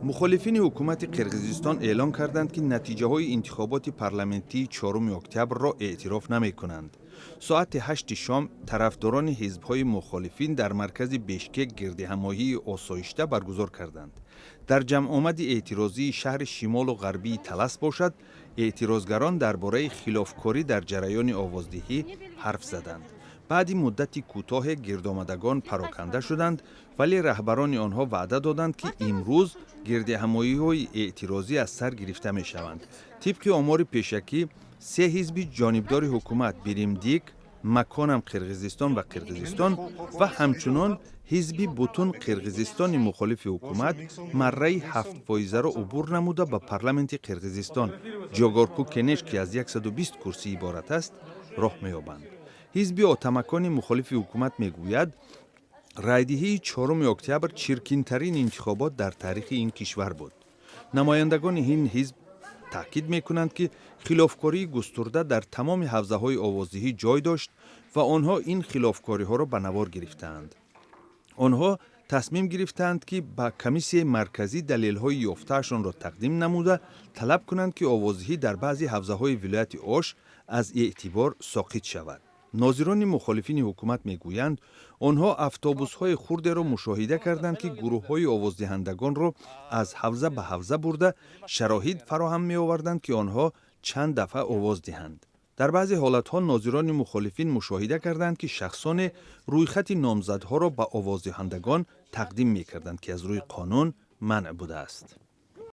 مخالفین حکومت قرقیزستان اعلام کردند که نتیجه های انتخابات پارلمانتی 4 اکتبر را اعتراف نمی کنند. ساعت 8 شام طرفداران حزب های مخالفین در مرکز بیشکک گردهمایی آسایشته برگزار کردند. در جمع آمد اعتراضی شهر شمال و غربی طلس باشد، اعتراضگران درباره خلافکاری در جریان آوازدهی حرف زدند. بعد مدتی کوتاه گردآمدگان پراکنده شدند، ولی رهبران آنها وعده دادند که امروز گردهمایی‌های اعتراضی از سر گرفته می شوند. طبق آمار پیشکی 3 حزب جانبدار حکومت بیرمدیک، مکانم قرقیزستان و قرقیزستان و همچنان حزب بوتون قرقیزستان مخالف حکومت مره 7% را عبور نموده به پارلمانت قرقیزستان جاگارکو کنش که از 120 کرسی عبارت است راه می‌یابند. حزب آتمکان مخالف حکومت میگوید رایدهی 4 اکتبر چرکین‌ترین انتخابات در تاریخ این کشور بود. نمایندگان این حزب تاکید میکنند که خلافکاری گسترده در تمام حوزه‌های آوازدهی جای داشت و آنها این خلافکاری‌ها را به نوار گرفتند. آنها تصمیم گرفتند که با کمیسیون مرکزی دلیل‌های یافته‌شان را تقدیم نموده طلب کنند که آوازدهی در بعضی حوزه‌های ولایت اوش از اعتبار ساقط شود. ناظران مخالفین حکومت میگویند آنها اتوبوس‌های خرد را مشاهده کردند که گروه‌های آوازدهندگان را از حوزه به حوزه برده شواهد فراهم می‌آوردند که آنها چند دفعه آواز دهند. در بعضی حالت‌ها ناظران مخالفین مشاهده کردند که شخصان رویخط نامزدها را به آوازدهندگان تقدیم می‌کردند که از روی قانون منع بوده است.